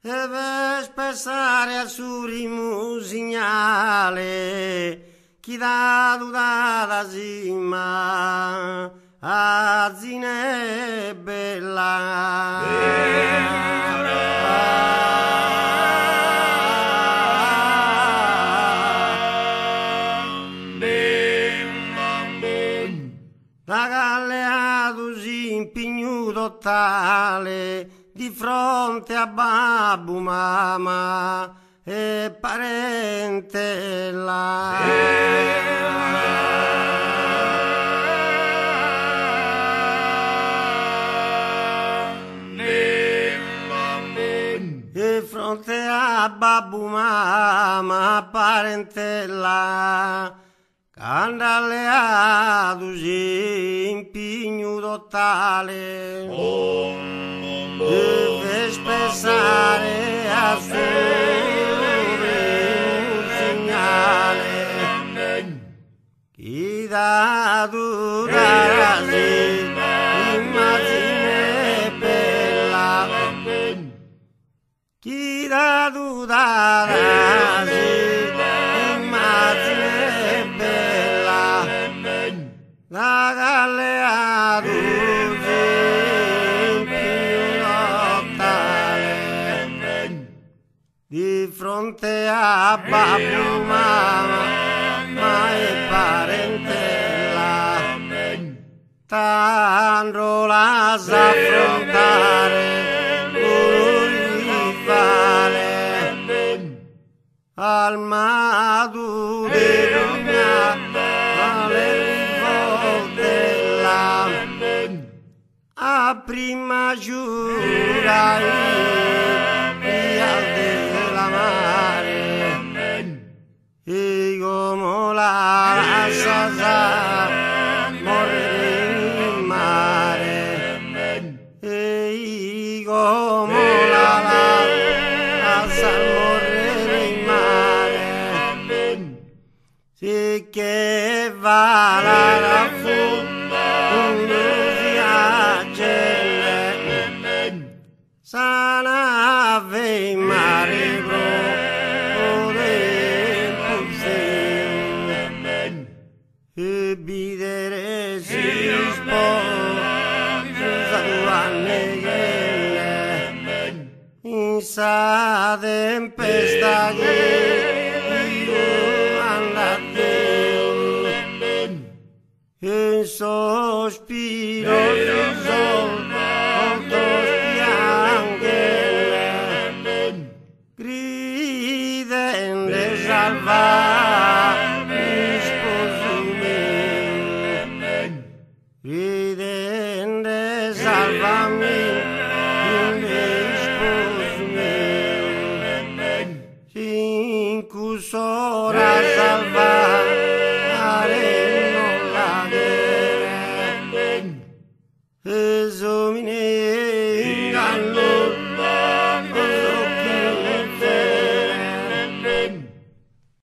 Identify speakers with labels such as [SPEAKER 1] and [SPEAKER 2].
[SPEAKER 1] e ves pensare al suo rimusignale, chi dà dudata sima, a zine la galleato si impignuto tale di fronte a babbo, mamma e parente di fronte a babbo, mamma, parentella, candaleato si impignuto tale e fes pensare a suo segnale, chi da durarasi immagine bella, chi da durarasi immagine bella, la galea di fronte a babbo, mamma e parentela, tanto la sa affrontare un rivale al maduro di Rugna, alle rivoltella a prima giura della mare e come la sa morire in mare e come la sa morire in mare, sì che va la fonda sana ve mare bro de pulse e bidere si sposa in sa tempesta che io andate in sospiro gridende salva mi sposo mio, gridende salvami mi sposo mio, cinque sora salvare non la guerra, esomine